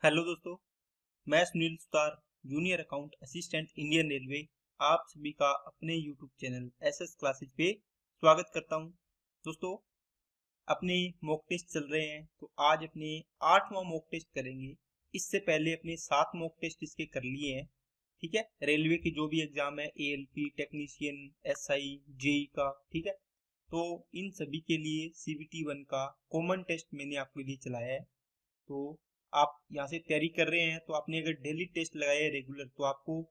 Hello दोस्तों, मैं Sunil Sutar, junior account assistant Indian railway, आप सभी का अपने यूट्यूब चैनल एसएस क्लासेज पे स्वागत करता हूं। दोस्तों, अपने मॉक टेस्ट चल रहे हैं तो आज अपने 8वां मॉक टेस्ट करेंगे। इससे पहले अपने 7 मॉक टेस्ट इसके कर लिए हैं। ठीक है, रेलवे के जो भी एग्जाम है, एएलपी, टेक्नीशियन, एसआई, जेई का, ठीक है, तो इन सभी के लिए सीबीटी 1 का कॉमन टेस्ट मैंने आपके लिए चलाया है। तो आप यहाँ से तैयारी कर रहे हैं तो आपने अगर डेली टेस्ट लगाए हैं रेगुलर तो आपको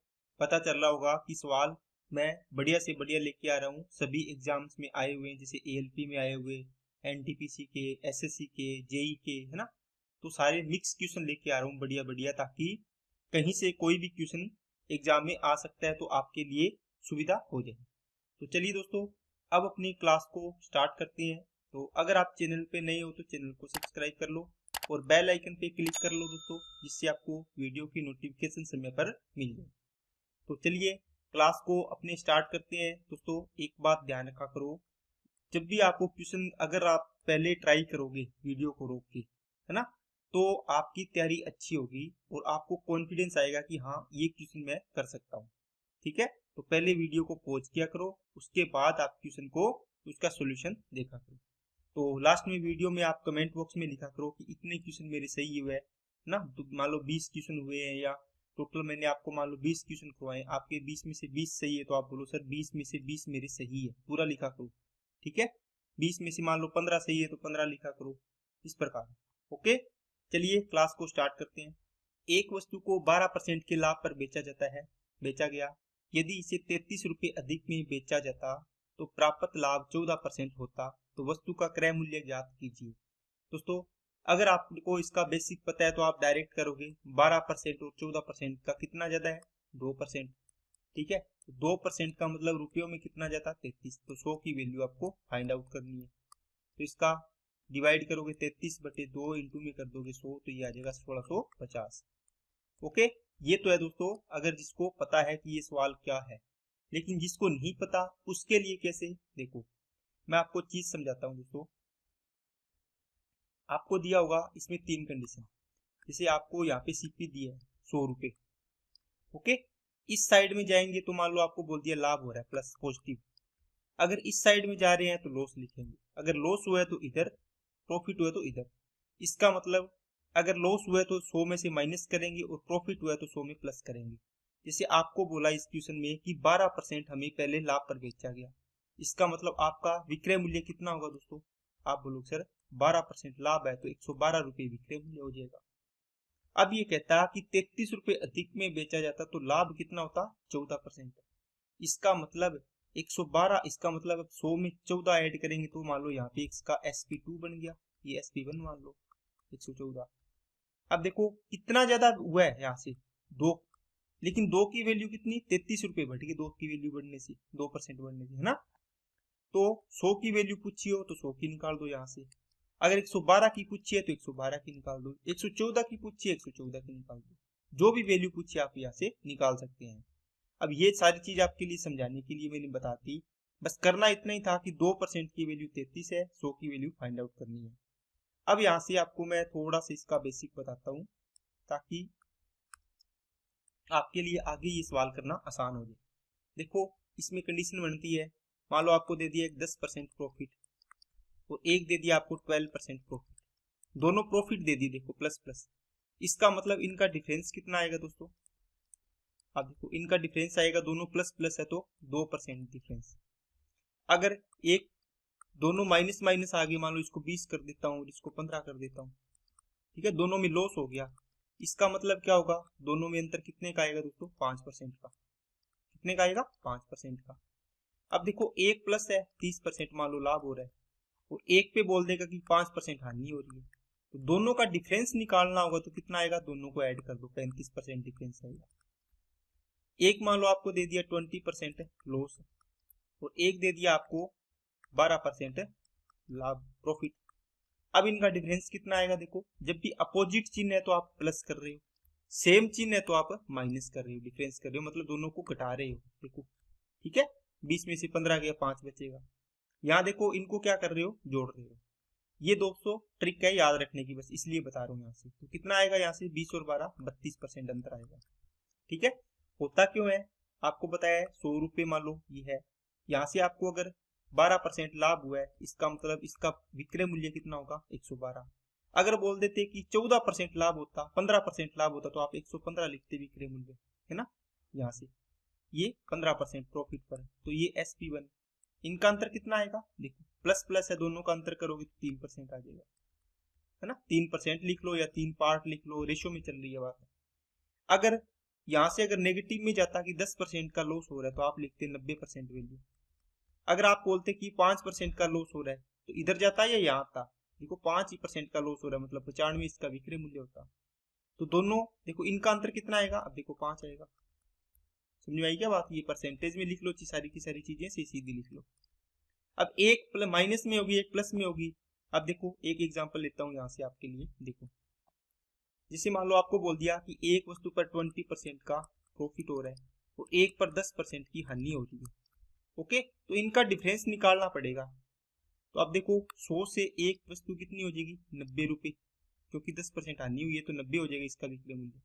पता चल रहा होगा कि सवाल मैं बढ़िया से बढ़िया लेके आ रहा हूँ। सभी एग्जाम्स में आए हुए हैं, जैसे एएलपी में आए हुए, एनटीपीसी के, एसएससी के, जेई के, है ना। तो सारे मिक्स क्वेश्चन लेके आ रहा हूँ बढ़िया बढ़िया, ताकि कहीं से कोई भी क्वेश्चन एग्जाम में आ सकता है तो आपके लिए सुविधा हो जाए। तो चलिए दोस्तों, अब अपनी क्लास को स्टार्ट करते हैं। तो अगर आप चैनल पे नए हो तो चैनल को सब्सक्राइब कर लो और बेल आइकन पे क्लिक कर लो दोस्तों, जिससे आपको वीडियो की नोटिफिकेशन समय पर मिल जाए। तो चलिए क्लास को अपने स्टार्ट करते हैं। दोस्तों, एक बात ध्यान रखा करो, जब भी आपको क्वेश्चन, अगर आप पहले ट्राई करोगे वीडियो को रोक के, है ना, तो आपकी तैयारी अच्छी होगी और आपको कॉन्फिडेंस आएगा कि हाँ, ये क्वेश्चन मैं कर सकता हूँ। ठीक है, तो पहले वीडियो को पॉज किया करो, उसके बाद आप क्वेश्चन को, उसका सॉल्यूशन देखा करो। तो लास्ट में वीडियो में आप कमेंट बॉक्स में लिखा करो कि इतने क्वेश्चन मेरे सही हुए हैं ना। तो मान लो 20 क्वेश्चन हुए हैं, या टोटल मैंने आपको मान लो 20 क्वेश्चन करवाए, आपके 20 में से 20 सही है, तो आप बोलो सर 20 में से 20 मेरे सही है, पूरा लिखा करो। ठीक है, 20 में से मान लो 15 सही है तो 15 लिखा करो, इस प्रकार। ओके, चलिए क्लास को स्टार्ट करते हैं। एक वस्तु को 12% के लाभ पर बेचा गया। यदि इसे 33 रुपये अधिक में बेचा जाता तो प्राप्त लाभ 14% होता। तो वस्तु का क्रय मूल्य ज्ञात कीजिए। दोस्तों, अगर आपको इसका बेसिक पता है तो आप डायरेक्ट करोगे। 12% और 14% का कितना ज्यादा है? 2%। ठीक है, तो 2% का मतलब रुपयों में कितना जाता? 33। तो 100 की वैल्यू आपको फाइंड आउट करनी है। तो इसका डिवाइड करोगे 33/2 इंटू में कर दोगे 100, तो ये आ जाएगा 1650। ओके, ये तो है दोस्तों, अगर जिसको पता है कि ये सवाल क्या है। लेकिन जिसको नहीं पता उसके लिए कैसे, देखो मैं आपको चीज समझाता हूँ दोस्तों। आपको दिया होगा इसमें 3 कंडीशन। जैसे आपको यहाँ पे सीपी दिया है 100 रुपये। ओके, इस साइड में जाएंगे तो मान लो आपको बोल दिया लाभ हो रहा है प्लस पॉजिटिव। अगर इस साइड में जा रहे हैं तो लॉस लिखेंगे। अगर लॉस हुआ है तो इधर, प्रॉफिट हुआ है तो इधर। इसका मतलब अगर लॉस हुआ है तो 100 में से माइनस करेंगे और प्रॉफिट हुआ है तो 100 में प्लस करेंगे। जैसे आपको बोला इस क्वेश्चन में कि 12% हमें पहले लाभ पर बेचा गया, इसका मतलब आपका विक्रय मूल्य कितना होगा दोस्तों? आप बोलो सर 12% लाभ है तो 112 रुपये विक्रय मूल्य हो जाएगा। अब ये कहता है कि 33 रुपये अधिक में बेचा जाता तो लाभ कितना होता? 14%। इसका मतलब 112, इसका मतलब अब 100 में 14 ऐड करेंगे तो मान लो यहाँ पे इसका SP2 बन गया, ये SP1 मान लो 114। अब देखो कितना ज्यादा हुआ है यहाँ से, 2। लेकिन 2 की वैल्यू कितनी? 33 रुपये बढ़ गई 2 की वैल्यू बढ़ने से, 2% बढ़ने से, है ना। तो 100 की वैल्यू पूछी हो तो 100 की निकाल दो यहाँ से। अगर 112 की पूछी है तो 112 की निकाल दो। 114 की पूछी है 114 की निकाल दो। जो भी वैल्यू पूछी आप यहाँ से निकाल सकते हैं। अब ये सारी चीज आपके लिए समझाने के लिए मैंने बता दी। बस करना इतना ही था कि 2% की वैल्यू 33 है, 100 की वैल्यू फाइंड आउट करनी है। अब यहाँ से आपको मैं थोड़ा सा इसका बेसिक बताता हूँ, ताकि आपके लिए आगे ये सवाल करना आसान हो जाए। देखो, इसमें कंडीशन बनती है, मान लो आपको दे दिया एक 10% प्रॉफिट और एक दे दिया आपको 12% प्रॉफिट। दोनों प्रॉफिट दे दी, देखो प्लस प्लस। इसका मतलब इनका डिफरेंस कितना आएगा दोस्तों? अब देखो इनका डिफरेंस आएगा, दोनों प्लस प्लस है तो 2% डिफरेंस। अगर एक, दोनों माइनस माइनस आ गए, मान लो इसको 20 कर देता हूँ और इसको 15 कर देता हूँ, ठीक है, दोनों में लॉस हो गया। इसका मतलब क्या होगा? दोनों में अंतर कितने का आएगा दोस्तों? 5% का। कितने का आएगा? 5% का। अब देखो एक प्लस है, 30% मान लो लाभ हो रहा है, और एक पे बोल देगा कि 5% हानि हो रही है। तो दोनों का डिफरेंस निकालना होगा तो कितना आएगा? दोनों को ऐड कर दो, 35% डिफरेंस आएगा। एक मान लो आपको दे दिया 20% लॉस और एक दे दिया आपको 12% लाभ, प्रॉफिट। अब इनका डिफरेंस कितना आएगा? देखो, जब भी अपोजिट चिन्ह है तो आप प्लस कर रहे हो, सेम चिन्ह है तो आप माइनस कर रहे हो, डिफरेंस कर रहे हो, मतलब दोनों को घटा रहे हो। देखो, ठीक है, 20 में से 15 गया, 5 बचेगा। यहाँ देखो इनको क्या कर रहे हो? जोड़ रहे हो। ये दोस्तों ट्रिक है याद रखने की, बस इसलिए बता रहा हूँ यहाँ से। तो कितना आएगा यहाँ से 20 और 12 32% अंतर आएगा। ठीक है, होता क्यों है आपको बताया है। 100 रुपये मान लो ये है, यहाँ से आपको अगर 12% लाभ हुआ है, इसका मतलब इसका विक्रय मूल्य कितना होगा 112। अगर बोल देते कि 14% लाभ होता, 15% लाभ होता, तो आप 115 लिखते विक्रय मूल्य, है ना। यहाँ से ये 15% प्रॉफिट पर, तो ये SP1। इनका अंतर कितना आएगा, देखो प्लस प्लस है, दोनों का अंतर करोगे तो 3% आ जाएगा, है ना। 3% लिख लो या 3 पार्ट लिख लो, रेशो में चल रही है बात। अगर यहाँ से अगर नेगेटिव में जाता कि 10% का लॉस हो रहा है, तो आप लिखते 90% वैल्यू। अगर आप बोलते कि 5% का लॉस हो रहा है, तो इधर जाता या यहाँ आता, देखो 5% का लॉस हो रहा है, मतलब 95 इसका विक्रय मूल्य होता। तो दोनों देखो इनका अंतर कितना आएगा, अब देखो 5 आएगा। समझ में आई क्या बात। ये परसेंटेज में लिख लो, सारी की सारी चीजें से सीधी लिख लो। अब एक माइनस में होगी, एक प्लस में होगी। अब देखो एक एग्जांपल लेता हूँ यहाँ से आपके लिए, देखो जैसे मान लो आपको बोल दिया कि एक वस्तु पर 20% का प्रॉफिट हो रहा है और एक पर 10% की हानि हो रही है। ओके, तो इनका डिफरेंस निकालना पड़ेगा। तो अब देखो 100 से एक वस्तु कितनी हो जाएगी 90 रुपये, क्योंकि 10% हानि हुई है तो 90 हो जाएगा इसका विक्रय मूल्य।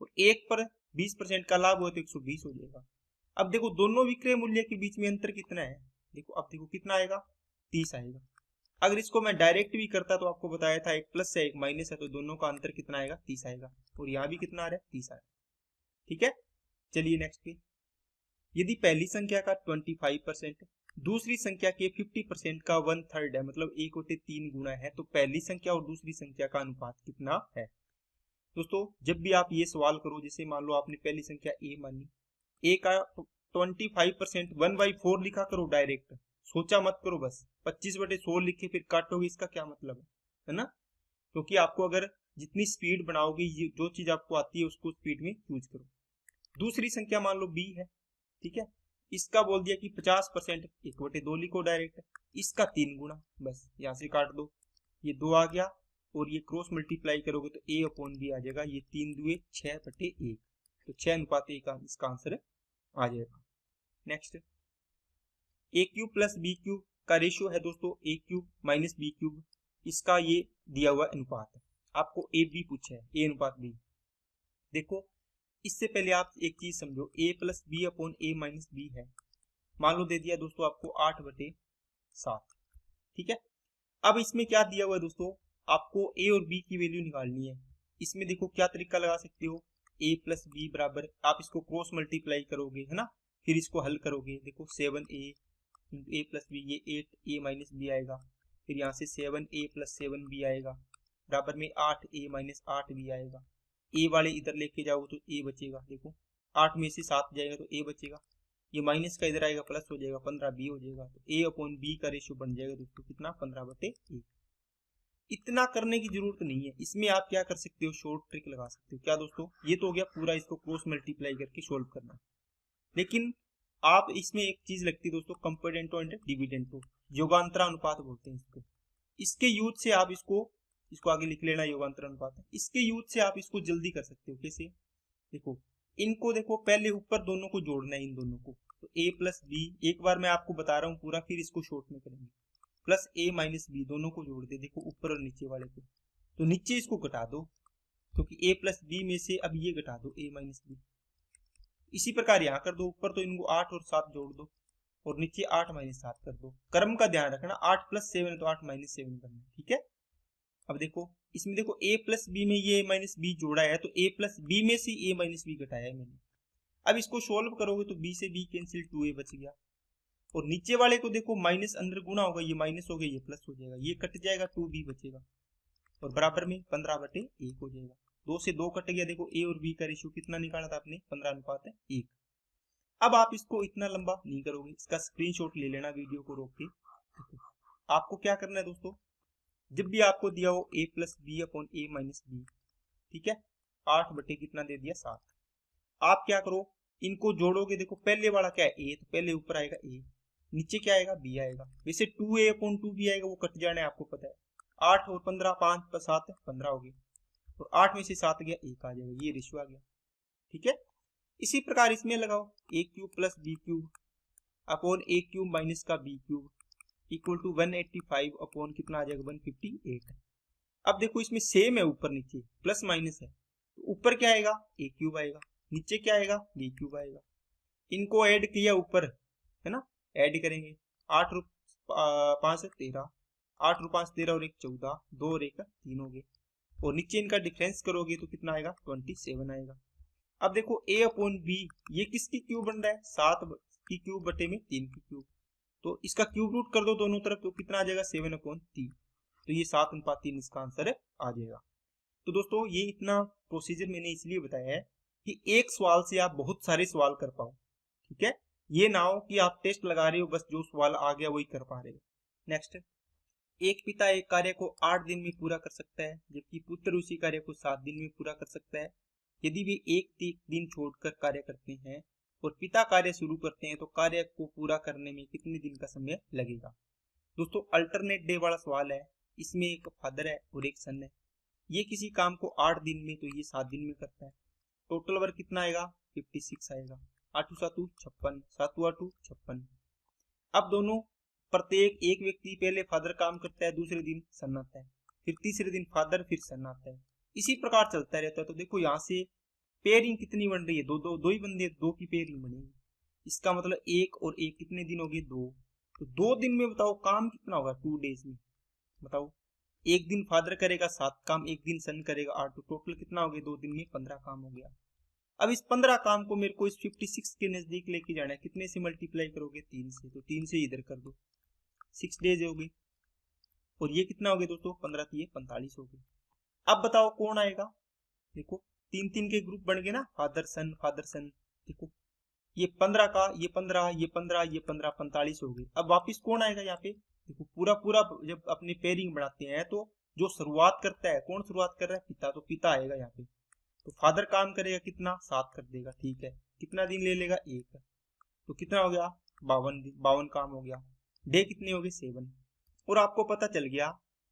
और एक पर 20% का लाभ हो तो 120 हो जाएगा। अब देखो दोनों विक्रय मूल्य के बीच में अंतर कितना है, देखो अब देखो कितना आएगा 30 आएगा। अगर इसको मैं डायरेक्ट भी करता तो आपको बताया था एक प्लस है एक माइनस है, तो दोनों का अंतर कितना आएगा 30 आएगा। और यहाँ भी कितना आ रहा है 30 आ रहा है। ठीक है, चलिए नेक्स्ट पे। यदि पहली संख्या का 25% दूसरी संख्या के 50% का 1/3 है, मतलब 1/3 गुना है, तो पहली संख्या और दूसरी संख्या का अनुपात कितना है। दोस्तों जब भी आप ये सवाल करो, जैसे मान लो आपने पहली संख्या ए मानी, ए का 25% 1/4 लिखा करो डायरेक्ट, सोचा मत करो, बस 25/100 लिख के फिर काटोगे, इसका क्या मतलब है ना। क्योंकि आपको अगर जितनी स्पीड बनाओगे, जो चीज आपको आती है उसको स्पीड में यूज करो। दूसरी संख्या मान लो बी है, ठीक है, इसका बोल दिया कि 50% 1/2 लिखो डायरेक्ट, इसका 3 गुना, बस यहाँ से काट दो, ये 2 आ गया और ये क्रॉस मल्टीप्लाई करोगे तो A/B आ जाएगा। ये 3 दुए 6/1, तो 6:1 का इसका आंसर आ जाएगा। नेक्स्ट, A³ प्लस B³ का रेशियो है दोस्तों A³ माइनस B³, इसका ये दिया हुआ अनुपात है। आपको AB पूछा है, A/B। देखो इससे पहले आप एक चीज समझो, A+B/A-B है, मान लो दे दिया दोस्तों आपको 8/7। ठीक है, अब इसमें क्या दिया हुआ है दोस्तों, आपको A और B की वैल्यू निकालनी है। इसमें देखो क्या तरीका लगा सकते हो, A+B बराबर, आप इसको क्रॉस मल्टीप्लाई करोगे, है ना, फिर इसको हल करोगे। देखो 7A × A+B, ये 8A-B आएगा, फिर यहाँ से 7A + 7B आएगा, बराबर में 8A - 8B आएगा। ए वाले इधर लेके जाओ तो ए बचेगा, देखो 8 में से 7 जाएगा तो ए बचेगा, ये माइनस का इधर आएगा प्लस हो जाएगा, 15B हो जाएगा। तो A/B का रेशियो बन जाएगा दोस्तों कितना 15/1। इतना करने की जरूरत नहीं है, इसमें आप क्या कर सकते हो, शॉर्ट ट्रिक लगा सकते हो। क्या दोस्तों, ये तो हो गया पूरा इसको क्रॉस मल्टीप्लाई करके सोल्व करना, लेकिन आप इसमें एक चीज लगती है दोस्तों, कंपेरेंटो एंड डिविडेंटो, योगांतरानुपात बोलते हैं इसको। इसके यूज से आप इसको आगे लिख लेना, योगांतर अनुपात है। इसके यूज से आप इसको जल्दी कर सकते हो। कैसे, देखो इनको देखो पहले ऊपर दोनों को जोड़ना है, इन दोनों को, तो A+B, एक बार मैं आपको बता रहा हूँ पूरा, फिर इसको शॉर्ट में करेंगे, प्लस A - B, दोनों को जोड़ दे, देखो ऊपर और नीचे वाले को, तो नीचे इसको घटा दो, क्योंकि A+B में से अब ये घटा दो A - B। इसी प्रकार यहाँ कर दो, ऊपर तो इनको 8 और 7 जोड़ दो और नीचे 8 - 7 कर दो। क्रम का ध्यान रखना, 8 + 7 है तो 8 - 7 करना, ठीक है। अब देखो इसमें देखो A+B में ये A-B जोड़ा है, तो A+B में से A-B घटाया है मैंने। अब इसको सोल्व करोगे तो B से B कैंसिल, 2A बच गया। और नीचे वाले को देखो माइनस अंदर गुना होगा, ये माइनस हो गया, ये प्लस हो जाएगा, ये कट जाएगा, 2B बचेगा और बराबर में 15/1 हो जाएगा। 2 से 2 कट गया, देखो A और B का रेशियो कितना निकाला था आपने 15:1। अब आप इसको इतना लंबा नहीं करोगे, इसका स्क्रीनशॉट ले लेना वीडियो को रोक के। आपको क्या करना है दोस्तों, जब भी आपको दिया हो A+B/A-B, ठीक है, 8 कितना दे दिया 7, आप क्या करो इनको जोड़ोगे। देखो पहले वाला क्या है A, तो पहले ऊपर आएगा A, नीचे क्या आएगा B आएगा। वैसे 2A/2B आएगा, वो कट जाना है, आपको पता है। 8 और 15, 5 + 7 15 हो गया, और 8 में से 7 गया, 1 आ जाएगा, ये रेशियो आ गया, ठीक है। इसी प्रकार इसमें लगाओ A³ + B³ / A³ - B³ equal to 185 upon कितना आ जाएगा 158। अब देखो इसमें सेम है, ऊपर नीचे प्लस माइनस है, तो ऊपर क्या आएगा ए क्यूब आएगा, नीचे क्या आएगा बी क्यूब आएगा। इनको ऐड किया ऊपर, है ना, ऐड करेंगे 8 और 5 13, 8 और 5 13 और 1 14, 2 और 1 3 हो गए, और नीचे इनका डिफरेंस करोगे तो कितना आएगा 27 आएगा। अब देखो a अपॉन बी, ये किसकी क्यूब बन रहा है 7 की क्यूब बटे में 3 की क्यूब, तो इसका क्यूब रूट कर दो दोनों तरफ, तो कितना आ जाएगा 7 अपॉन 3, तो ये 7:3 इसका आंसर आ जाएगा। तो दोस्तों ये इतना प्रोसीजर मैंने इसलिए बताया है कि एक सवाल से आप बहुत सारे सवाल कर पाओ, ठीक है, ये ना हो कि आप टेस्ट लगा रहे हो बस जो सवाल आ गया वही कर पा रहे हो। नेक्स्ट, एक पिता एक कार्य को 8 दिन में पूरा कर सकता है, जबकि पुत्र उसी कार्य को 7 दिन में पूरा कर सकता है। यदि वे एक दिन छोड़कर कार्य करते हैं और पिता कार्य शुरू करते हैं तो कार्य को पूरा करने में कितने दिन का समय लगेगा। दोस्तों अल्टरनेट डे वाला सवाल है, इसमें एक फादर है और एक सन है, ये किसी काम को 8 दिन में तो ये 7 दिन में करता है। टोटल वर्क कितना आएगा 56 आएगा, 8 7 56, 7 8 56। अब दोनों प्रत्येक एक व्यक्ति पहले फादर काम करता है, दूसरे दिन सन आता है, फिर तीसरे दिन फादर फिर सन आता है, इसी प्रकार चलता रहता है। तो देखो यहाँ से पेयरिंग कितनी बन रही है, दो ही बंदे, दो की पेयरिंग बनेगी, इसका मतलब एक और एक कितने दिन हो गए 2, तो 2 दिन में बताओ काम कितना होगा 2 डेज में, बताओ एक दिन फादर करेगा 7 काम, एक दिन सन करेगा 8, तो टोटल कितना हो गया 2 दिन में 15 काम हो गया। अब इस 15 काम को मेरे को इस 56 के नजदीक लेके जाना है, कितने से मल्टीप्लाई करोगे 3 से, तो 3 से इधर कर दो, 6 डेज हो गए, और ये कितना हो गया दोस्तों 15 की ये 45 हो गए। अब बताओ कौन आएगा, देखो 3 के ग्रुप बन गए ना, फादर सन, देखो ये 15 का, ये 15, ये 15, ये 15, 45 हो गए। अब वापिस कौन आएगा यहाँ पे, देखो पूरा पूरा जब अपने पेयरिंग बनाते हैं तो जो शुरुआत करता है, कौन शुरुआत कर रहा है पिता, तो पिता आएगा यहाँ पे, तो फादर काम करेगा कितना 7 कर देगा, ठीक है, कितना दिन ले लेगा 1, तो कितना हो गया 52 काम हो गया, डे कितने हो गए 7। और आपको पता चल गया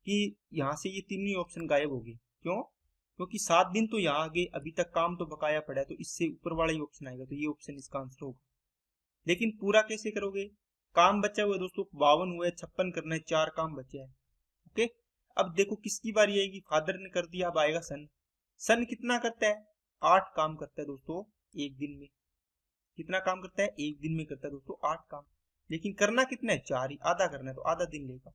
कि यहाँ से ये तीन ही ऑप्शन गायब हो गए, क्यों, क्योंकि 7 दिन तो यहाँ आगे अभी तक काम तो बकाया पड़ा है, तो इससे ऊपर वाला ही ऑप्शन आएगा, तो ये ऑप्शन इसका आंसर होगा। लेकिन पूरा कैसे करोगे, काम बचा हुआ है दोस्तों 52 हुआ है, 56 करना है, 4 काम बचे हैं, ओके। अब देखो किसकी बारी आएगी, फादर ने कर दिया, अब आएगा सन। सन कितना करता है 8 काम करता है दोस्तों एक दिन में, कितना काम करता है एक दिन में करता है दोस्तों 8 काम, लेकिन करना कितना है 4 ही, आधा करना है तो आधा दिन लेगा,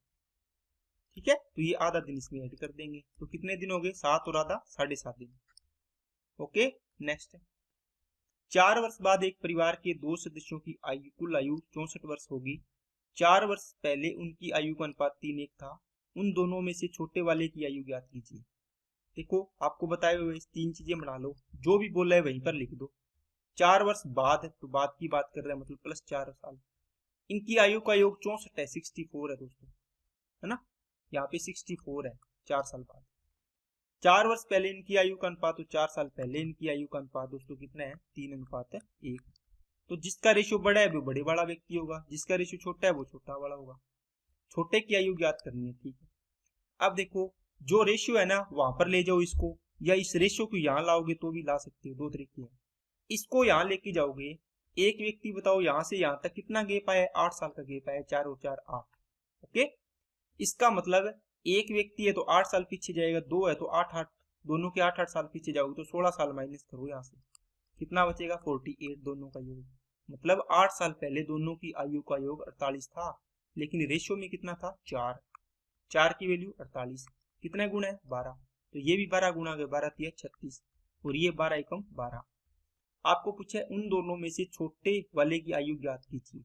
ठीक है, तो ये आधा दिन इसमें ऐड कर देंगे, तो कितने दिन हो गए 7 और आधा 7.5 दिन, ओके। नेक्स्ट, 4 वर्ष बाद एक परिवार के 2 सदस्यों की आयु कुल आयु 64 वर्ष होगी। 4 वर्ष पहले उनकी आयु का अनुपात 3:1 था, उन दोनों में से छोटे वाले की आयु ज्ञात कीजिए। देखो आपको बताए हुए 3 चीजें बना लो, जो भी बोला है वहीं पर लिख दो। 4 वर्ष बाद है तो बाद की बात कर रहे हैं, मतलब प्लस 4 साल, इनकी आयु का योग 64 है, 64 है दोस्तों, है ना, यहाँ पे 64 है 4 साल बाद। 4 वर्ष पहले इनकी आयु का अनुपात, तो 4 साल पहले इनकी आयु का अनुपात दोस्तों कितना है 3:1, तो जिसका रेशियो बड़ा है वो बड़े वाला व्यक्ति होगा, जिसका रेशियो छोटा है वो छोटा वाला होगा, छोटे की आयु ज्ञात करनी है, ठीक है। अब देखो जो रेशियो है ना वहां पर ले जाओ इसको, या इस रेशियो को यहाँ लाओगे तो भी ला सकते हो, 2 तरीके हैं। इसको यहाँ लेके जाओगे, एक व्यक्ति बताओ यहाँ से यहाँ तक कितना गैप आया है, 8 साल का गैप आया, 4 और 4 8, ओके। इसका मतलब एक व्यक्ति है तो 8 साल पीछे जाएगा, 2 है तो 8 दोनों के 8 साल पीछे जाओगे, तो 16 साल माइनस करो यहाँ से, कितना बचेगा 48 दोनों का योग, मतलब 8 साल पहले दोनों की आयु का योग 48 था, लेकिन रेशियो में कितना था 4 की वैल्यू 48, कितना गुना है 12, तो ये भी 12 गुना गया, 12 3 36, और ये 12 एकम 12। आपको पूछा है उन दोनों में से छोटे वाले की आयु ज्ञात कीजिए।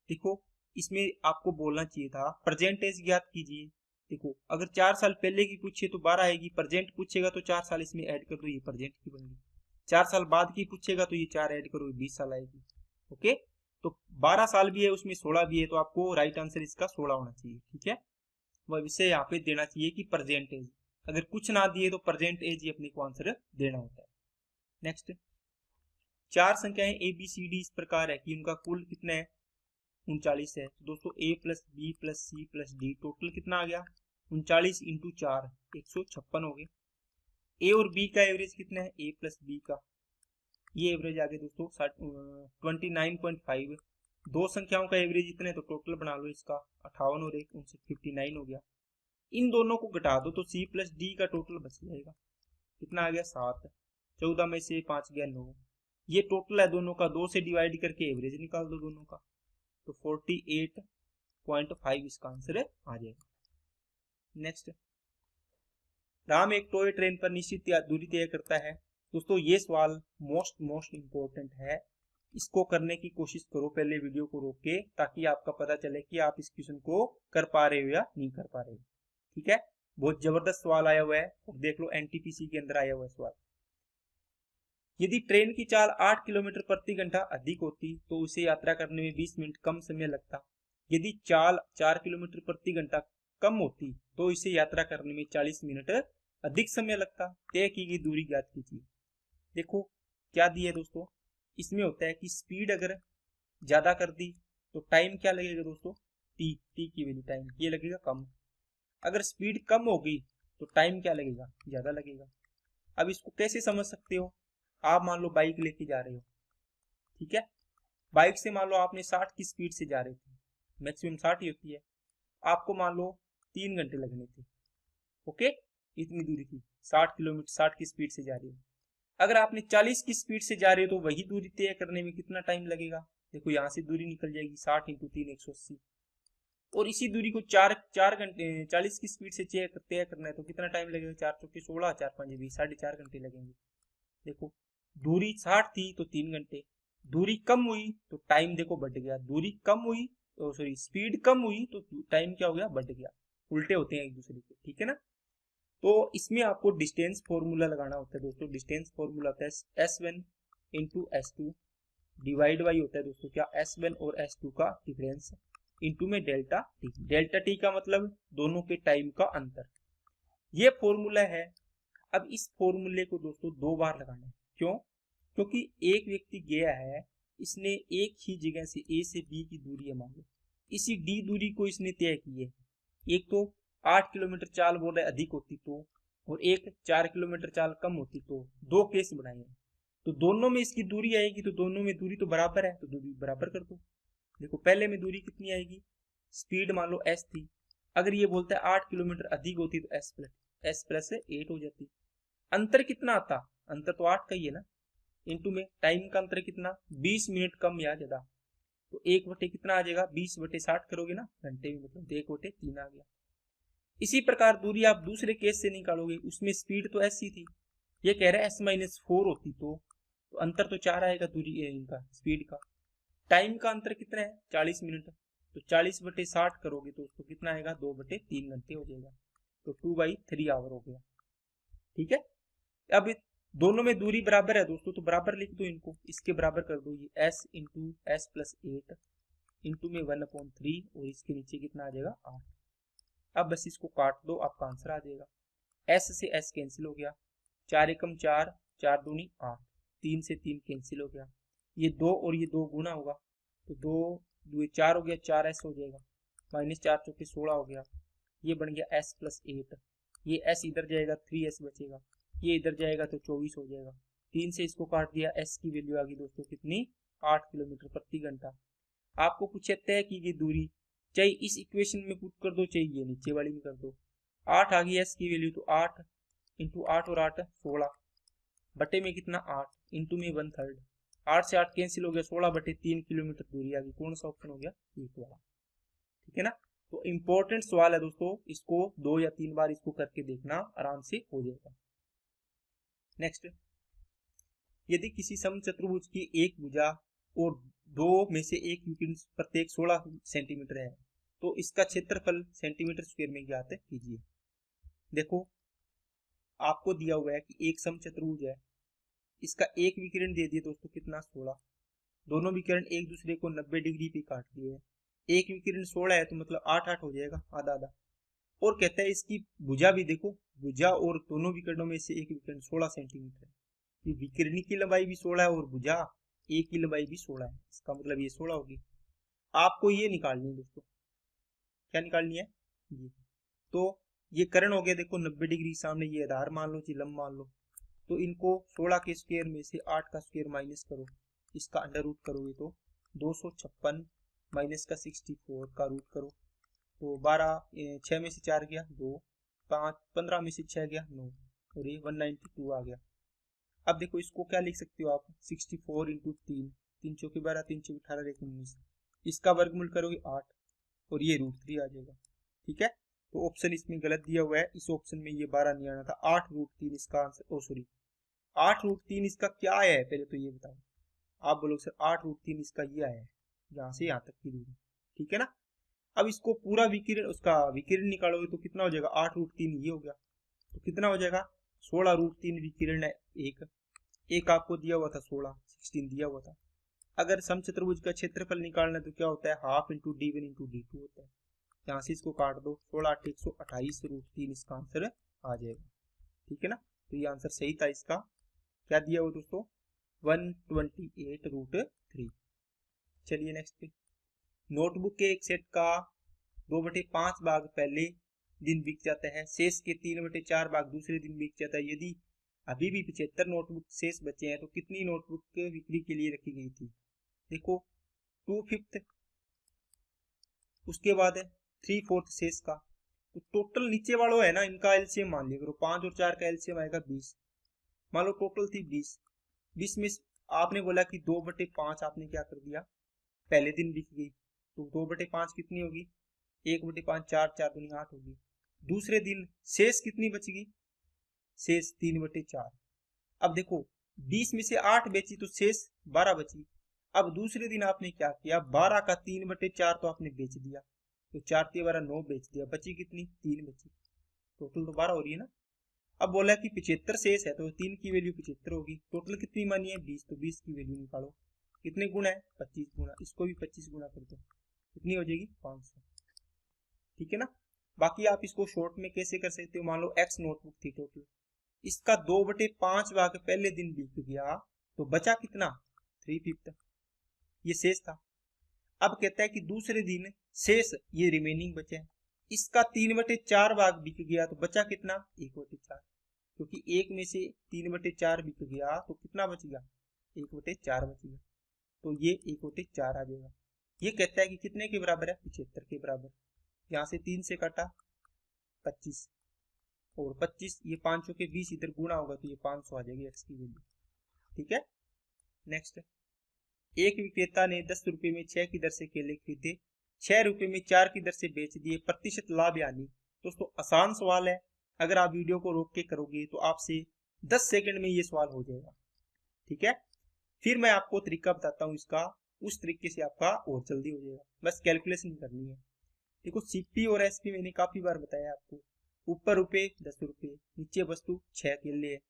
देखो इसमें आपको बोलना चाहिए था परसेंटेज ज्ञात कीजिए। देखो अगर 4 साल पहले की पूछे तो 12 आएगी, प्रेजेंट पूछेगा तो 4 साल इसमें ऐड कर दो, ये प्रेजेंट की बन गई। 4 साल बाद की पूछेगा तो ये 4 ऐड करो, 20 साल आएगी, ओके। तो 12 साल भी है उसमें 16 भी है, तो आपको राइट आंसर इसका 16 होना चाहिए, ठीक है। वह इसे यहाँ पे देना चाहिए कि प्रेजेंटेज, अगर कुछ ना दिए तो प्रेजेंटेज ही अपने को आंसर देना होता है। नेक्स्ट, 4 संख्याएं ABCD इस प्रकार है कि उनका कुल कितना है 39 है, तो दोस्तों A plus B plus C plus D total कितना आ गया 39 इंटू 4 156 हो गए। A और B का एवरेज कितना है A प्लस B का, ये एवरेज आ गया दोस्तों 29.5, दो संख्याओं का एवरेज इतने तो टोटल बना लो इसका 58 और 1 उनसे 59 हो गया। इन दोनों को घटा दो तो सी प्लस डी का टोटल बच जाएगा। कितना आ गया 7। 14 में से 5 गया 9। ये टोटल है दोनों का, 2 से डिवाइड करके एवरेज निकाल दो दोनों का, तो 48.5 इसका आंसर आ जाएगा। नेक्स्ट, राम एक टॉय ट्रेन पर निश्चित दूरी तय करता है। दोस्तों ये सवाल मोस्ट इंपॉर्टेंट है, इसको करने की कोशिश करो पहले वीडियो को रोक के, ताकि आपका पता चले कि आप इस क्वेश्चन को कर पा रहे हो या नहीं कर पा रहे हो। ठीक है, बहुत जबरदस्त सवाल आया हुआ है, और देख लो एनटीपीसी के अंदर आया हुआ है सवाल। यदि ट्रेन की चाल 8 किलोमीटर प्रति घंटा अधिक होती तो उसे यात्रा करने में 20 मिनट कम समय लगता। यदि चाल 4 किलोमीटर प्रति घंटा कम होती तो इसे यात्रा करने में 40 मिनट अधिक समय लगता। तय की गई दूरी ज्ञात कीजिए। देखो क्या दिया है दोस्तों, इसमें होता है कि स्पीड अगर ज्यादा कर दी तो टाइम क्या लगेगा दोस्तों, टी की वैल्यू टाइम ये लगेगा कम। अगर स्पीड कम होगी तो टाइम क्या लगेगा, ज्यादा लगेगा। अब इसको कैसे समझ सकते हो, आप मान लो बाइक लेके जा रहे हो, ठीक है, बाइक से मान लो आपने 60 की स्पीड से जा रहे थे, मैक्सिमम 60 ही होती है, आपको मान लो 3 घंटे लगने थे। ओके, इतनी दूरी थी, 60 किलोमीटर 60 की स्पीड से जा रही हो। अगर आपने 40 की स्पीड से जा रहे हो तो वही दूरी तय करने में कितना टाइम लगेगा। देखो यहाँ से दूरी निकल जाएगी 60 × 3 180, और इसी दूरी को 4 घंटे 40 की स्पीड से तय करना है तो कितना टाइम लगेगा, 4 चौके 16 4 5 20 4.5 घंटे लगेंगे। देखो दूरी 60 थी तो 3 घंटे, दूरी कम हुई तो टाइम देखो बढ़ गया, दूरी कम हुई तो सॉरी स्पीड कम हुई तो टाइम क्या हो गया, बढ़ गया। उल्टे होते हैं एक दूसरे के, ठीक है ना। तो इसमें आपको डिस्टेंस फॉर्मूला लगाना होता है दोस्तों। डिस्टेंस फॉर्मूला होता है S1 × S2 डिवाइड बाई होता है दोस्तों क्या, S1 और S2 का डिफरेंस इंटू में डेल्टा टी। डेल्टा टी का मतलब दोनों के टाइम का अंतर। ये फॉर्मूला है। अब इस फॉर्मूले को दोस्तों 2 बार लगाना है। क्यों, क्योंकि एक व्यक्ति गया है, इसने एक ही जगह से A से B की दूरी है मान लो, इसी D दूरी को इसने तय की है। एक तो 8 किलोमीटर चाल बोल रहे अधिक होती तो, और एक 4 किलोमीटर चाल कम होती तो, 2 केस बनाए हैं। तो दोनों में इसकी दूरी आएगी, तो दोनों में दूरी तो बराबर है, तो दूरी बराबर कर दो। देखो पहले में दूरी कितनी आएगी, स्पीड मान लो S थी, अगर ये बोलता है 8 किलोमीटर अधिक होती तो S प्लस 8 हो जाती। अंतर कितना आता, अंतर तो 8 का ही है ना, इंटू में टाइम का अंतर कितना 20 मिनट कम या ज्यादा, तो 1/, कितना आ जाएगा 20/60 करोगे ना घंटे में, मतलब 1/3 आ गया। इसी प्रकार दूरी आप दूसरे केस से निकालोगे, उसमें स्पीड तो S ही थी, ये कह रहा है S-4 होती तो अंतर तो 4 आएगा दूरी इनका स्पीड का। टाइम का अंतर कितना है 40 मिनट, तो 40/60 करोगे तो उसको कितना आएगा 2/3 घंटे हो जाएगा, तो 2/3 आवर हो गया। ठीक है, अब दोनों में दूरी बराबर है दोस्तों, तो बराबर लिख दो इनको, इसके बराबर कर दो, ये S × S + 8 इंटू में 1/3, और इसके नीचे कितना आ जाएगा 8। अब बस इसको काट दो, आपका आंसर आ जाएगा। S से S कैंसिल हो गया, 4 एकम 4, 4 दूनी 8, 3 से 3 कैंसिल हो गया, ये 2 और ये 2 गुना होगा, तो 2 2 4 हो गया, 4S हो जाएगा, -4 चौके 16 हो गया, ये बन गया S + 8, ये S इधर जाएगा 3S बचेगा, ये इधर जाएगा तो 24 हो जाएगा। 3 से इसको काट दिया, S की वैल्यू आ गई दोस्तों कितनी, 8 किलोमीटर प्रति घंटा। आपको पूछे तय की गई दूरी, चाहे इस इक्वेशन में पुट कर दो, चाहे ये नीचे वाली में कर दो। 8 आ गई S की वैल्यू, तो 8 × 8 और 8 16, बटे में कितना 8, इंटू में 1/3, 8 से 8 कैंसिल हो गया, 16/3 किलोमीटर दूरी आ गई। कौन सा ऑप्शन हो गया, एक वाला। ठीक है ना, तो इंपॉर्टेंट सवाल है दोस्तों, इसको 2 या 3 बार इसको करके देखना, आराम से हो जाएगा। नेक्स्ट, यदि किसी समचतुर्भुज की एक भुजा और 2 में से एक विकर्ण प्रत्येक 16 सेंटीमीटर है, तो इसका क्षेत्रफल सेंटीमीटर स्क्वायर में ज्ञात कीजिए। देखो आपको दिया हुआ है कि एक समचतुर्भुज है, इसका एक विकिरण दे दिए दोस्तों कितना 16, दोनों विकिरण एक दूसरे को 90 डिग्री पे काट दिए हैं, एक विकिरण 16 है तो मतलब 8 हो जाएगा, आधा आधा। और कहता है इसकी भुजा भी देखो, भुजा और दोनों विकिरणों में से एक विकिरण 16 सेंटीमीटर है, विकिरणी की लंबाई भी 16 है और भुजा एक की लंबाई भी 16 है, इसका मतलब ये 16 होगी। आपको ये निकालनी है दोस्तों, क्या निकालनी है ये, तो ये कर्ण हो गया देखो 90 डिग्री, सामने ये आधार मान लो, लंब मान लो, तो इनको 16 के स्क्वायर में से 8 का स्क्वायर माइनस करो, इसका अंडर रूट करोगे तो 256 माइनस का 64 का रूट करो तो 12, 6 में से 4 गया 2, 5, 15 में से 6 गया 9 और ये 192 आ गया। अब देखो इसको क्या लिख सकते हो आप, 64 इंटू 3, 3 चौके 12, 3 चौके 18, 1 19, इसका वर्गमूल करोगे 8 और ये √3 आ जाएगा। ठीक है, तो ऑप्शन इसमें गलत दिया हुआ है, इस ऑप्शन में ये 12 नहीं आना था, 8√3 इसका आंसर। ओ सॉरी, 8√3 इसका क्या आया है पहले तो ये बताओ। आप बोलोगे सर 8√3 इसका ये आया है, यहाँ से यहाँ तक की दूरी। ठीक है ना, अब इसको पूरा विकिरण, उसका विकिरण निकालोगे तो कितना हो जाएगा, 8√3 ये हो गया, तो कितना हो जाएगा 16√3 विकिरण है। एक आपको दिया हुआ था 16 दिया हुआ था। अगर समचतुर्भुज का क्षेत्रफल निकालना है तो क्या होता है, half into d1 into d2 होता है। यहाँ से इसको काट दो, 16 8 128√3 इसका आंसर आ जाएगा। ठीक है ना, तो ये आंसर सही था इसका। क्या दिया हुआ दोस्तों, 128√3। चलिए नेक्स्ट पे, नोटबुक के एक सेट का 2/5 भाग पहले दिन बिक जाता है, शेष के 3/4 भाग दूसरे दिन बिक जाता है। यदि अभी भी 75 नोटबुक शेष बचे हैं तो कितनी नोटबुक बिक्री के लिए रखी गई थी। देखो 2/5, उसके बाद है 3/4 शेष का, तो टोटल नीचे वालों है ना, इनका एलसीएम मान लिया करो, 5 और 4 का एलसीएम आएगा 20। मान लो टोटल थी 20 में आपने बोला कि 2/5 आपने क्या कर दिया, पहले दिन बिक गई, तो 2/5 कितनी होगी, 1/5, 4 4 दूनी 8 होगी। दूसरे दिन शेष कितनी बचेगी, शेष 3/4। अब देखो 20 में से 8 बेची तो शेष 12 बची। अब दूसरे दिन आपने क्या किया, 12 का 3/4 तो आपने बेच दिया, तो 4 3 12 9 बेच दिया, बची कितनी, 3 बची, टोटल तो 12 हो रही है ना। अब बोला कि 75 शेष है तो 3 की वैल्यू 75 होगी, टोटल कितनी मानी है 20, तो 20 की वैल्यू निकालो, कितने गुना है 25 गुना, इसको भी 25 गुना कर दो, कितनी हो जाएगी 500। ठीक है ना, बाकी आप इसको शॉर्ट में कैसे कर सकते हो, मान लो x नोटबुक थी टोटल, इसका 2/5 भाग पहले दिन बिक गया तो बचा कितना 3/5, ये शेष था। अब कहता है कि दूसरे दिन शेष ये रिमेनिंग बचे, इसका 3/4 भाग बिक गया तो बचा कितना 1/4, क्योंकि 1 में से 3/4 बिक गया तो कितना बच गया 1/4 बच गया, तो ये 1/4 आ जाएगा। ये कहता है कि कितने के बराबर है, 75 के बराबर। यहाँ से 3 से काटा 25 और 25, ये 5 के 20 इधर गुणा होगा तो ये 500 आ जाएगी एक्स की वैल्यू। ठीक है, नेक्स्ट, एक विक्रेता ने 10 रुपए में 6 की दर से केले खरीदे, 6 रुपए में 4 की दर से बेच दिए, प्रतिशत लाभ यानी। दोस्तों आसान सवाल है, अगर आप वीडियो को रोक के करोगे तो आपसे 10 सेकंड में ये सवाल हो जाएगा। ठीक है, फिर मैं आपको तरीका बताता हूँ इसका, उस तरीके से आपका और जल्दी हो जाएगा, बस कैलकुलेशन करनी है। देखो सीपी और एसपी मैंने काफी बार बताया आपको, ऊपर रुपए 10 रुपए, नीचे वस्तु 6 केले है।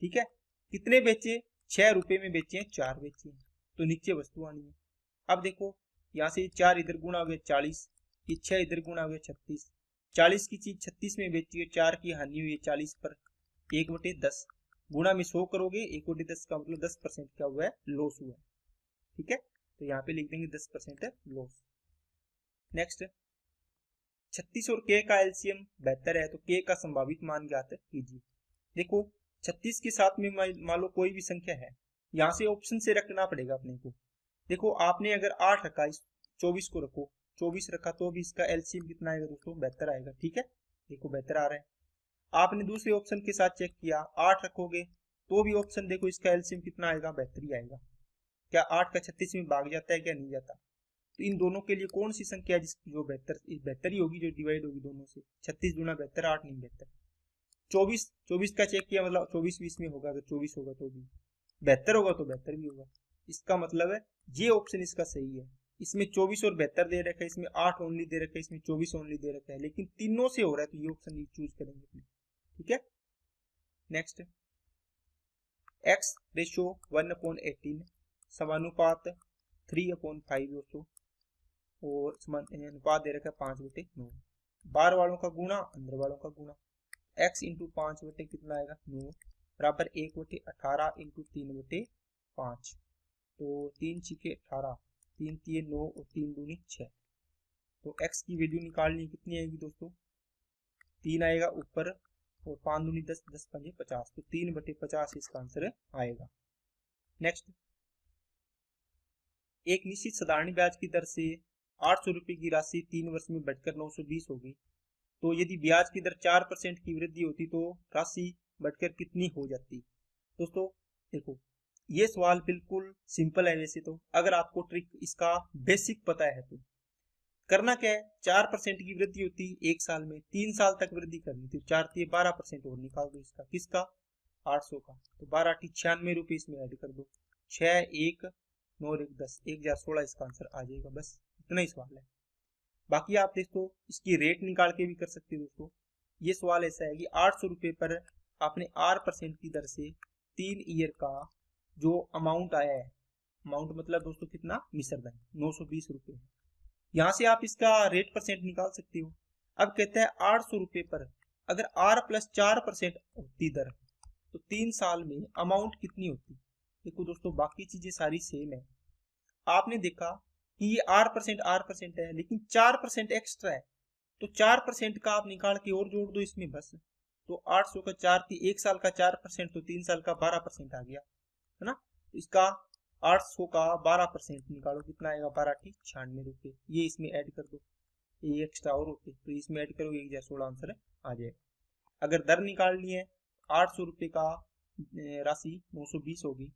ठीक है, कितने बेचे, 6 रुपए में बेचे हैं, 4 बेचे हैं, तो नीचे वस्तु आनी है। अब देखो यहाँ से 4 इधर गुणा हो गया 40, ये 6 इधर गुणा हो गया 36, 40 की चीज 36 में बेची है, 4 की हानि हुई है 40 पर, 1/10 गुणा में 100 करोगे, 1/10 का मतलब 10% क्या हुआ है, लॉस हुआ है। ठीक है, तो यहाँ पे लिख देंगे 10% लॉस। नेक्स्ट, 36 और k का एलसीएम 72 है, तो k का संभावित मान ज्ञात कीजिए। देखो 36 के साथ में मान लो कोई भी संख्या है, यहाँ से ऑप्शन से रखना पड़ेगा अपने को। देखो आपने अगर 8 रखा, इस 24 को रखो, 24 रखा तो भी इसका एलसीएम कितना आएगा दोस्तों, 72 आएगा। ठीक है, देखो 72 आ रहा है। आपने दूसरे ऑप्शन के साथ चेक किया, 8 रखोगे तो भी ऑप्शन देखो इसका एलसीएम कितना आएगा, 72 ही आएगा। क्या 8 का 36 में भाग जाता है, क्या नहीं जाता। तो इन दोनों के लिए कौन सी संख्या है जिसकी जो 72 ही होगी, जो डिवाइड होगी दोनों से, 36 गुना 72, 8 नहीं 72। 24 का चेक किया, मतलब 24 20 में होगा, अगर 24 होगा तो भी 72 होगा तो 72 भी होगा। इसका मतलब है ये ऑप्शन इसका सही है। इसमें 24 और 72 दे रखा है, इसमें 8 ओनली दे रखा है, इसमें 24 ओनली दे रखा है, लेकिन तीनों से हो रहा है तो ये ऑप्शन चूज करेंगे अपने। ठीक है, नेक्स्ट, x रेशियो 1/18 समानुपात 3/5 दोस्तों, और अनुपात दे रखा है 5/9, बाहर वालों का गुणा अंदर वालों का गुणा, x इंटू 5 बटे कितना आएगा 9 बराबर 1/18 इंटू 3/5, तो 3 छिके 18, 3 3 9 और 3 दूनी 6, तो x की वैल्यू निकालनी कितनी आएगी दोस्तों, 3 आएगा ऊपर और 5 दूनी 10, 10 5 50, तो 3/50 इसका आंसर आएगा। नेक्स्ट, एक निश्चित साधारण ब्याज की दर से 800 रुपये की राशि 3 वर्ष में बढ़कर 920 होगी, तो यदि ब्याज की दर 4% की वृद्धि होती तो राशि बढ़कर कितनी हो जाती। दोस्तों देखो, ये सवाल बिल्कुल सिंपल है। वैसे तो अगर आपको ट्रिक इसका बेसिक पता है तो करना क्या है, 4% की वृद्धि होती एक साल में, 3 साल तक वृद्धि करनी थी, 4×3 12% और निकाल दो इसका, किसका, 800 का। तो 12×8 96 रुपये इसमें ऐड कर दो, 6 1 9 1 10, 1016 इसका आंसर आ जाएगा। बस इतना ही सवाल है। बाकी आप दोस्तों इसकी रेट निकाल के भी कर सकते हो। दोस्तों ये सवाल ऐसा है कि 800 रुपये पर आपने 8% की दर से 3 ईयर का जो अमाउंट आया है, अमाउंट मतलब दोस्तों कितना, मिश्र धन 920 रुपये है। यहाँ से आप इसका रेट परसेंट निकाल सकते हो। अब कहते हैं 800 रुपये पर अगर R+4% होती दर तो 3 साल में अमाउंट कितनी होती। देखो दोस्तों बाकी चीजें सारी सेम है। आपने देखा कि ये R% है, लेकिन 4% एक्स्ट्रा है, तो 4% का आप निकाल के और जोड़ दो इसमें बस। तो 800 का 4 थी, एक साल का 4% तो 3 साल का 12% आ गया, है ना। इसका 800 का 12% निकालो, कितना आएगा, 12×96 रुपये। ये इसमें ऐड कर दो, ये एक्स्ट्रा और होते तो इसमें ऐड करो, 1016 आंसर आ जाएगा। अगर दर निकालनी है 800 रुपये का राशि 920 होगी,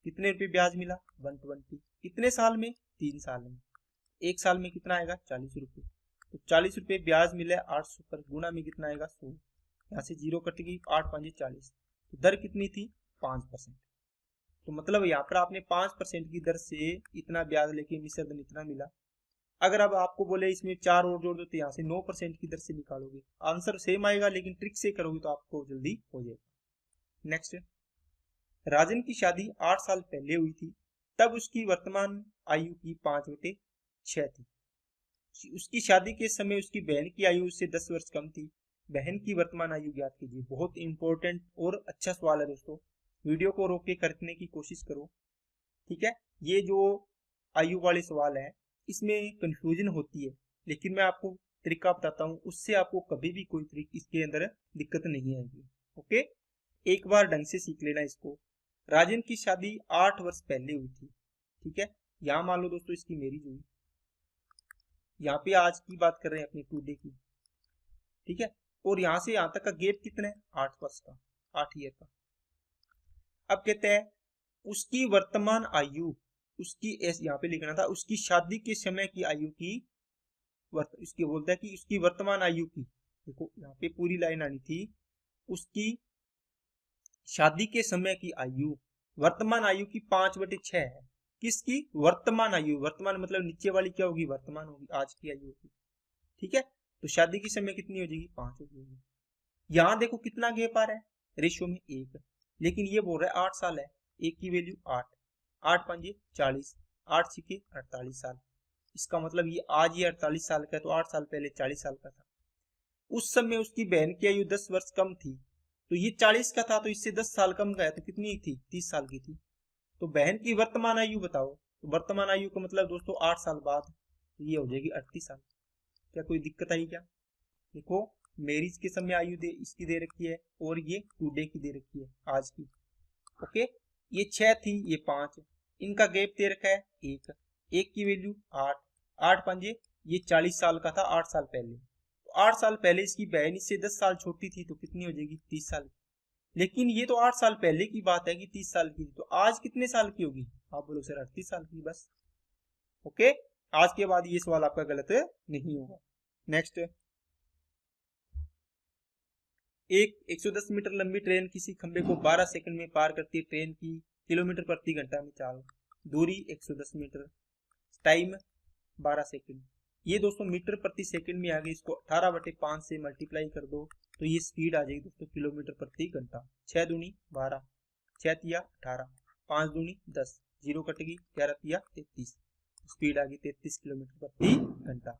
कितने रुपये ब्याज मिला, 120, कितने साल में, 3 साल में, एक साल में कितना आएगा, 40 रुपये। तो 40 रुपये ब्याज मिले 800 पर, गुना में कितना आएगा, 100, यहाँ से 0 कट गई, 8×5 40, तो दर कितनी थी, 5%। तो मतलब यहाँ पर आपने 5% की दर से इतना ब्याज लेके मिश्र धन इतना मिला। अगर अब आपको बोले इसमें 4 और जोड़ दो तो यहाँ से 9% की दर से निकालोगे, आंसर सेम आएगा, लेकिन ट्रिक से करोगे तो आपको जल्दी हो जाएगा। नेक्स्ट, राजन की शादी 8 साल पहले हुई थी, तब उसकी वर्तमान आयु की 5/6 थी। उसकी शादी के समय उसकी बहन की आयु उससे 10 वर्ष कम थी। बहन की वर्तमान आयु ज्ञात कीजिए। बहुत इंपॉर्टेंट और अच्छा सवाल है दोस्तों, वीडियो को रोक के करने की कोशिश करो, ठीक है। ये जो आयु वाले सवाल है इसमें कंफ्यूजन होती है, लेकिन मैं आपको तरीका बताता हूँ, उससे आपको कभी भी कोई ट्रिक इसके अंदर दिक्कत नहीं आएगी। ओके, एक बार ढंग से सीख लेना इसको। राजन की शादी 8 वर्ष पहले हुई थी, ठीक है। यहाँ मान लो दोस्तों इसकी मैरिज हुई, यहाँ पे आज की बात कर रहे हैं अपनी टुडे की, ठीक है। और यहाँ से यहाँ तक का गैप कितना है, 8 वर्ष का, 8 ईयर का। अब कहते हैं उसकी वर्तमान आयु, उसकी यहाँ पे लिखना था उसकी शादी के समय की आयु की उसकी बोलता है कि उसकी वर्तमान आयु की, देखो यहाँ पे पूरी लाइन आनी थी, उसकी शादी के समय की आयु, वर्तमान आयु की 5/6 है। किसकी, वर्तमान आयु, वर्तमान मतलब नीचे वाली क्या होगी, वर्तमान होगी, आज की आयु होगी, ठीक है। तो शादी के समय कितनी हो जाएगी, 5 हो जाएगी। यहाँ देखो कितना गैप आ रहा है, रेशियो में 1, लेकिन ये बोल रहा है 8 साल है, 1 की वैल्यू 8, 8×5 40, 8×6 48 साल। इसका मतलब ये आज ये 48 साल का है, तो 8 साल पहले 40 साल का था। उस समय उसकी बहन की आयु 10 वर्ष कम थी, तो ये 40 का था, तो इससे 10 साल कम का है, तो कितनी थी, 30 साल की थी। तो बहन की वर्तमान आयु बताओ, तो वर्तमान आयु का मतलब दोस्तों 8 साल बाद, तो ये हो जाएगी 38 साल। क्या कोई दिक्कत आई क्या। देखो मैरिज के समय आयु दे इसकी दे रखी है, और ये टुडे की दे रखी है, आज की। ओके, ये 6 थी, ये 5, इनका गैप दे रखा है 1, 1 की वैल्यू 8, 8×5 ये 40 साल का था 8 साल पहले, तो 8 साल पहले इसकी बहन इससे 10 साल छोटी थी, तो कितनी हो जाएगी, 30 साल। लेकिन ये तो 8 साल पहले की बात है कि 30 साल की थी, तो आज कितने साल की होगी, आप बोलो सर 38 साल की, बस। ओके, आज के बाद ये सवाल आपका गलत नहीं होगा। नेक्स्ट, एक 110 मीटर लंबी ट्रेन किसी खंबे को 12 सेकंड में पार करती है। ट्रेन की किलोमीटर प्रति घंटा में चाल, दूरी 110 मीटर, टाइम 12 सेकंड। ये दोस्तों मीटर प्रति सेकंड में आ गई, इसको 18/5 से मल्टीप्लाई कर दो तो ये स्पीड आ जाएगी दोस्तों किलोमीटर प्रति घंटा। 6 दूनी 12, 6 तिया 18, 5 दूनी 10, 0 कटेगी, 11 तिया 33, स्पीड आ गई 33 किलोमीटर प्रति घंटा।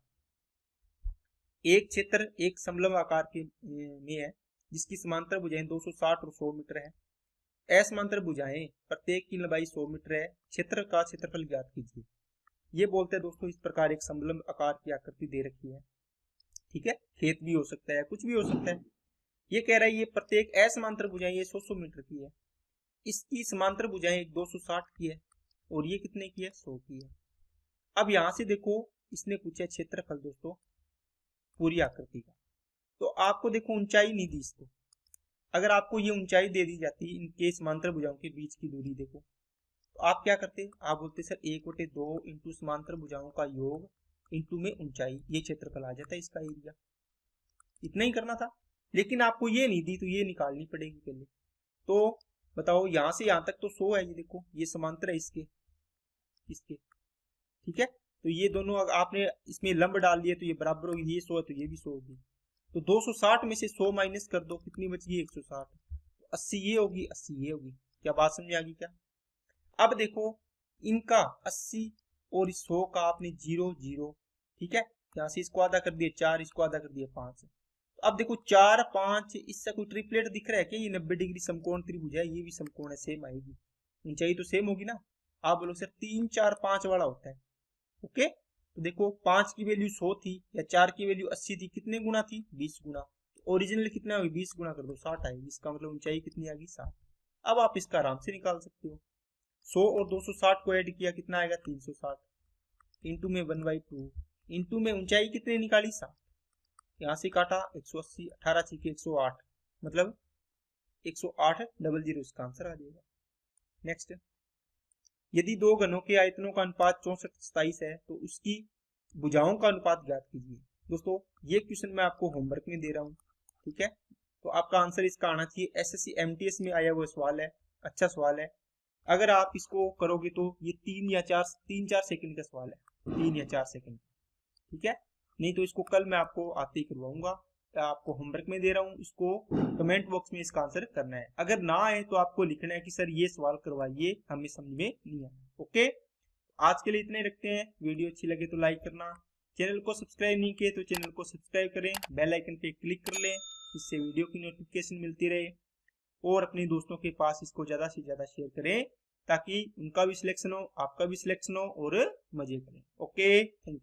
एक क्षेत्र एक समलंब आकार के में है, जिसकी समांतर भुजाएं 260 और 100 मीटर है। असमांतर भुजाएं प्रत्येक की लंबाई 100 मीटर है। क्षेत्र का क्षेत्रफल ज्ञात कीजिए। ये बोलते हैं दोस्तों इस प्रकार एक समलंब आकार की आकृति दे रखी है, ठीक है। खेत भी हो सकता है, कुछ भी हो सकता है। ये कह रहा है ये प्रत्येक असमांतर भुजाएं ये 100 मीटर की है, इसकी समांतर भुजाएं 260 की है, और ये कितने की है, 100 की है। अब यहाँ से देखो इसने पूछा क्षेत्रफल दोस्तों पूरी आकृति का, तो आपको देखो ऊंचाई नहीं दी इसको। अगर आपको ये ऊंचाई दे दी जाती इनके समांतर भुजाओं के बीच की दूरी देखो, तो आप क्या करते, आप बोलते सर 1/2 इंटू समांतर भुजाओं का योग इंटू में ऊंचाई, ये क्षेत्रफल आ जाता है इसका एरिया। इतना ही करना था, लेकिन आपको ये नहीं दी तो ये निकालनी पड़ेगी पहले। तो बताओ यहाँ से यहाँ तक तो 100 है, ये देखो ये समांतर है इसके, ठीक है। तो ये दोनों अगर आपने इसमें लंब डाल दिए तो ये बराबर होगी, ये 100 है तो ये भी 100 होगी। तो 260 में से 100 माइनस कर दो, कितनी बच गई 160। तो 80 ये होगी, 80 ये होगी। क्या बात समझ आ गई क्या? अब देखो इनका 80 और इस 100 का आपने 0 0, ठीक है। यहाँ से इसको आधा कर दिया 4, इसको आधा कर दिया 5। तो अब देखो 4 5, इससे कोई ट्रिपलेट दिख रहा है क्या? ये 90 डिग्री समकोण त्रिभुज है, ये भी समकोण है, सेम आएगी, ऊंचाई तो सेम होगी ना। आप बोलो सर 3 4 5 वाला होता है, ओके। तो देखो 5 की वैल्यू 100 थी या 4 की वैल्यू 80 थी, कितने गुना थी, 20 गुना। ओरिजिनल कितना होगी, 20 गुना कर दो 60 आएगी, इसका मतलब ऊंचाई कितनी आ गई, 60। अब आप इसका आराम से निकाल सकते हो। 100 और 260 को ऐड किया, कितना आएगा 360, इंटू में 1/2, इंटू में ऊंचाई कितनी निकाली 60, यहाँ से काटा 180, 18 छीके 108, मतलब 108 इसका आंसर आ जाएगा। नेक्स्ट, यदि दो घनों के आयतनों का अनुपात 64:27 है तो उसकी भुजाओं का अनुपात ज्ञात कीजिए। दोस्तों ये क्वेश्चन मैं आपको होमवर्क में दे रहा हूँ, ठीक है। तो आपका आंसर इसका आना चाहिए, एसएससी एमटीएस में आया हुआ सवाल है, अच्छा सवाल है। अगर आप इसको करोगे तो ये 3-4 सेकंड का सवाल है, 3 या 4 सेकंड, ठीक है। नहीं तो इसको कल मैं आपको आते ही करवाऊंगा, आपको होमवर्क में दे रहा हूँ, इसको कमेंट बॉक्स में इसका आंसर करना है। अगर ना आए तो आपको लिखना है कि सर ये सवाल करवाइए, हमें समझ में नहीं आया, ओके। आज के लिए इतने ही रखते हैं, वीडियो अच्छी लगे तो लाइक करना, चैनल को सब्सक्राइब नहीं किए तो चैनल को सब्सक्राइब करें, बेल आइकन पे क्लिक कर लें, इससे वीडियो की नोटिफिकेशन मिलती रहे। और अपने दोस्तों के पास इसको ज़्यादा से ज़्यादा शेयर करें ताकि उनका भी सिलेक्शन हो, आपका भी सिलेक्शन हो और मजे करें। Okay, thank you.